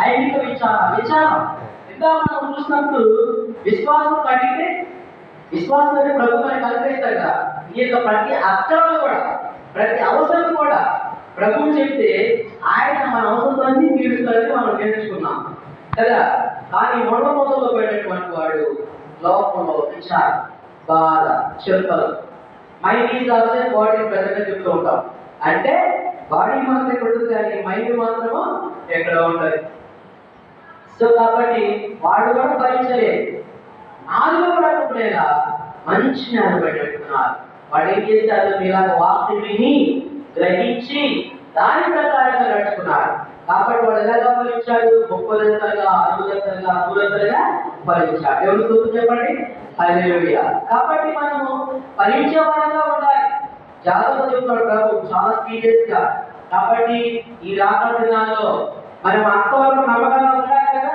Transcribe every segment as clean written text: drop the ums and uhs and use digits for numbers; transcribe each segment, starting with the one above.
ఐహిక విచారం ఇంకా మనం చూసినప్పుడు విశ్వాసం కలిగితే విశ్వాసం ప్రభు మనకి అనుగ్రహిస్తాడు కదా. ఈ యొక్క ప్రతి అక్షరం కూడా ప్రతి అవసరం కూడా ప్రభువు చెప్తే ఆయన మన అవసరాన్ని తీరుస్తారని మనం నేర్చుకున్నాం కదా. కానీ మొదల్లో పెట్టినటువంటి వాడు లోకంలో విచారం, బాధ, చింతలు, mind is also body present చెప్తూ ఉంటాం. అంటే బాడీ మాత్రం ఎక్కడ ఉంటుంది కానీ మైండ్ మాత్రము ఎక్కడ ఉంటుంది. సో కాబట్టి వాడు కూడా భరించలేదు. నాలుగు కూడా లేదా మంచి జ్ఞానం పెట్టేట్టున్నారు. వాడు ఏం చేశారు? మీలాగ వాక్యం విని గ్రహించి దాని ప్రకారంగా నడుచుకున్నారు. కాబట్టి వాడు ఎలాగా ఫలించాడు? 30 60 100 ఫలించాడు. ఎవరు స్తోత్రం చెప్పండి? హల్లెలూయా. కాబట్టి మనము ఫలించే వారంగా ఉండాలి. జాగ్రత్త చెప్తున్నాడు ప్రభు చాలా సీరియస్ గా. కాబట్టి ఈ రాత్రి దినాల్లో మనం అంతవరకు నమ్మకంగా ఉండాలి కదా.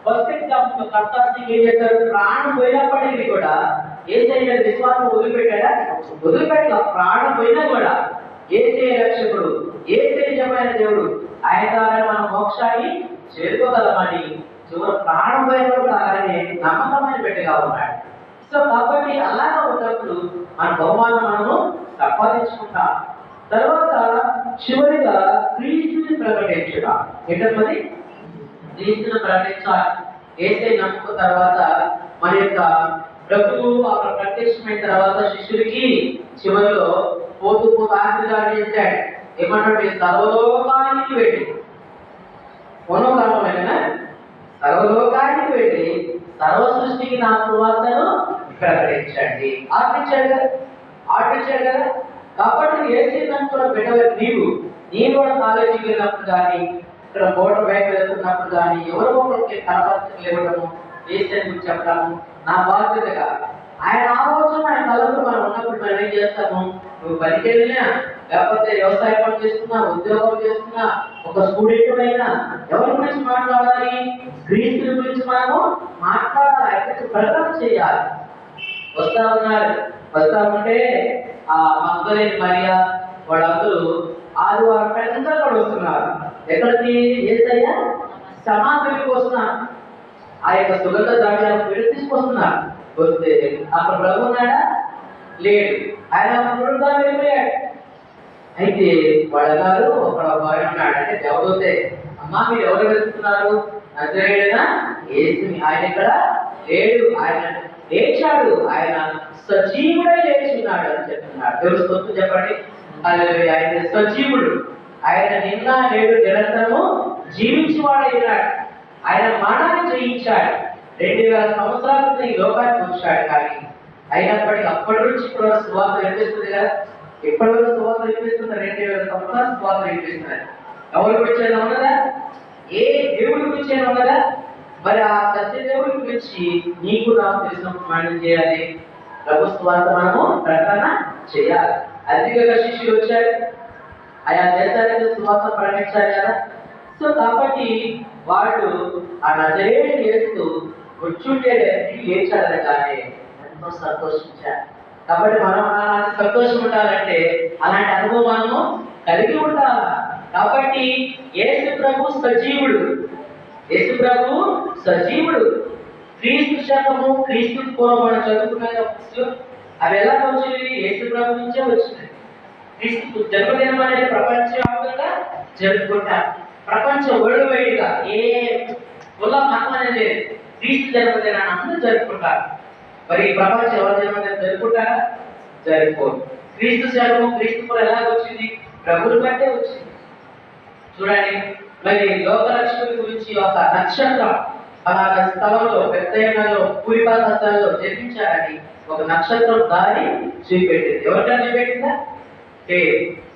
ఫస్ట్ ఎగ్జాంపుల్ కర్తా సింగ్ ఏం చేశారు? ప్రాణం పోయినప్పటికీ కూడా యేసయ్య విశ్వాసం వదిలిపెట్టాడా? వదిలిపెట్ట. ప్రాణం పోయినా కూడా యేసయ్య రక్షకుడు, యేసయ్య నిజమైన దేవుడు, ఆయన ద్వారా మనం మోక్షాన్ని చేరుకోగలమని చివరి ప్రాణం పోయిన కూడా అలాగే నమ్మకమైన పెట్టగా ఉన్నాడు. సో కాబట్టి అలాగా ఉన్నప్పుడు మన బహుమానం మనము సంపాదించుకుంటాం. తర్వాత చివరిగా క్రీస్తుని ప్రకటించడం. ఏంటన్నది? క్రీస్తుని ప్రకటించాలి. యేసయ్య నమ్ముకున్న తర్వాత మన యొక్క ప్రభువు అక్కడ ప్రత్యక్షమైన తర్వాత శిష్యుడికి చివరిలో పోతూ ఆశీర్వాదం చేశాడు. ఏమంటాడు? సర్వలోకానికి వెళ్ళి మనోకాలమైన సర్వలోకానికి వెళ్ళి సర్వ సృష్టికి నా సువార్తను ప్రకటించండి. ఆర్పించాడు కదా. కాబట్టి యేసయ్య పెట్టవే నీ కూడా కాలేజీకి వెళ్ళినప్పుడు కానీ ఇక్కడ మోటార్ బైక్ వెళ్తున్నప్పుడు కానీ ఎవరో ఒకరికి కనపత్రికలు ఇవ్వడము, యేసయ్య గురించి చెప్పడము నా బాధ్యతగా. ఆయన ఆలోచన ఆయన తలంలో మనం ఉన్నప్పుడు మనం ఏం చేస్తాము? నువ్వు పనికి వెళ్ళినా, లేకపోతే వ్యవసాయ పని చేస్తున్నా, ఉద్యోగం చేస్తున్నా, ఒక స్టూడెంట్ అయినా ఎవరి గురించి మాట్లాడాలి? క్రీస్తు గురించి మనము మాట్లాడాలి. అయితే ప్రకటన చేయాలి. వస్తా ఉంటే మగ్దలేని మరియా వాళ్ళందరూ ఆదివారం పెద్ద కూడా వస్తున్నారు. ఎక్కడికి? యేసయ్య సమాధికి వస్తున్నారు. ఆ యొక్క సుగంధ ద్రవ్యాలను పెళ్లి తీసుకొస్తున్నారు. వస్తే అక్కడ ప్రభు ఉన్నాడా? లేడు. ఆయన పునరుద్ధానం వెళ్ళిపోయాడు. అయితే వాళ్ళన్నారు అక్కడ బాయ్ ఉన్నాడు. అంటే దేవుడైతే అమ్మా మీరు ఎవరు వెళ్తున్నారు? నజరేయుడైన యేసుని. ఆయన ఇక్కడ లేడు, ఆయన లేచాడు, ఆయన సజీవుడై లేచున్నాడు అని చెప్తున్నాడు. దేవుడు స్తోత్రం చెప్పండి. ఆయన సజీవుడు, ఆయన నిన్న నేడు నిరంతరము జీవించేవాడైనాడు. ఆయన మరణాన్ని జయించాడు. 2000 సంవత్సరాల క్రితం ఈ లోకానికి వచ్చాడు. కానీ అయినప్పటికీ అప్పటి నుంచి ఇప్పుడు సువార్త వినిపిస్తుంది కదా. ఎప్పటి వరకు సువార్త వినిపిస్తుంది? 2000 సంవత్సరాలు సువార్త వినిపిస్తున్నారు. ఎవరి గురించి అయినా ఉన్నదా? ఏ దేవుడి గురించి అయినా ఉన్నదా? మరి ఆ సత్య దేవుడి గురించి నీకు నాకు తెలిసినప్పుడు మనం చేయాలి. ప్రభు సువార్త మనము ప్రకటన చేయాలి. అధికంగా శిష్యులు వచ్చారు, ఆయా దేశాలకు సువార్త ప్రకటించారు కదా. సో కాబట్టి వాళ్ళు ఆ నజరేయుడిని చేస్తూ వచ్చుంటే లేచారు కానీ ఎంతో సంతోషించారు. కాబట్టి మనం అలాంటి సంతోషం ఉండాలంటే అలాంటి అనుభవం మనము కలిగి ఉండాలి. కాబట్టి యేసు ప్రభు సజీవుడు, యేసు ప్రభు సజీవుడు. క్రీస్తు శకము, క్రీస్తు పూర్వం మనం చదువుకున్న పుస్తకం అవి ఎలా వచ్చింది? యేసు ప్రభు నుంచే వచ్చింది. క్రీస్తు జన్మదినం అనేది ప్రపంచవ్యాప్తంగా జరుపుకుంటారు. ప్రపంచ వరల్డ్ వైడ్ గా ఏ కుల మతం అనేది క్రీస్తు జన్మదినాన్ని అందరూ జరుపుకుంటారు. మరి ప్రపంచ ఎవరి జన్మదినం జరుపుకుంటారా? జరుపుకోరు. క్రీస్తు శకము, క్రీస్తు పూర్వం ఎలా వచ్చింది? ప్రభువుని బట్టే వచ్చింది. చూడండి, మరి లోకరక్షకుడి గురించి ఒక నక్షత్రం అలాంటి స్థలంలో పెద్దలో పూరిపాతాల్లో జన్మించారని ఒక నక్షత్రం దారి చూపెట్టింది. ఎవరికైనా చూపెట్టిందా?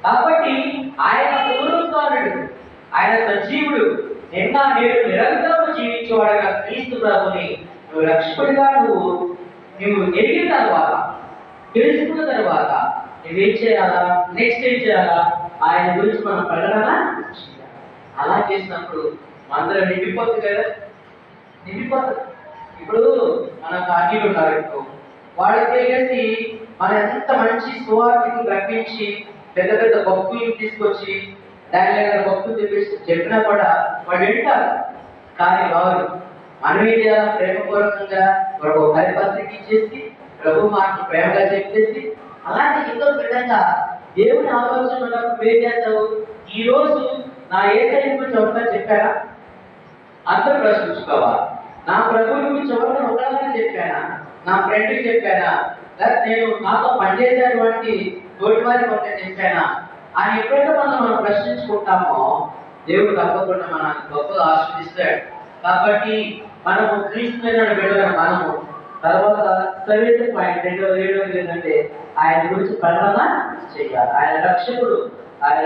కాబట్టి ఆయన పునరుద్ధానుడు, ఆయన సజీవుడు, నిన్న నేడు నిరంతరం జీవించేవాడుగా క్రీస్తు ప్రభుని నువ్వు రక్షకుడిగా నువ్వు ఎరిగిన తర్వాత, తెలుసుకున్న తర్వాత నువ్వేం చేయాలా? నెక్స్ట్ ఏం చేయాలా? ఆయన గురించి మనం ప్రకటన చేయాలి. అలా చేసినప్పుడు అందరం నిండిపోతుంది కదా. నిండిపోతుంది. ఇప్పుడు మనకు అన్యులు ఉన్నారు, వాళ్ళకి తెలిసి మనం ఎంత మంచి సువార్తను రప్పించి పెద్ద భక్తులు తీసుకొచ్చి దాని భక్తులు చెప్పినా కూడా వాళ్ళు వింటారు. కానీ వారు మనం ఏం చేయాలి? ప్రేమపూర్వకంగా ఒక పరిపత్రిక ఇచ్చేసి ప్రభు మాటలు ప్రేమగా చెప్పేసి అలాంటి ఇంకో విధంగా దేవుని ఆలోచన ఉన్నప్పుడు ఏం చేస్తావు? ఈ రోజు నా ఏసై గురించి ఎవరితో చెప్పారా? అందరూ ప్రశ్నించుకోవాలి. నా ప్రభు గురించి ఎవరితో ఒకరిగా చెప్పానా? నా ఫ్రెండ్కి చెప్పానా? లేదా నేను నాతో పనిచేసేటువంటి తోటి వారికి ఒకటే చెప్పానా అని ఎప్పుడైతే మనం ప్రశ్నించుకుంటామో దేవుడు తప్పకుండా మనల్ని గొప్పగా ఆశీర్వదిస్తాడు. కాబట్టి మనము క్రీస్తు బిడ్డలైన మనము తర్వాత సెవెంత్ పాయింట్, రెండవది ఏంటంటే ఆయన గురించి ప్రకటన చేయాలి. ఆయన రక్షకుడు, ఆయన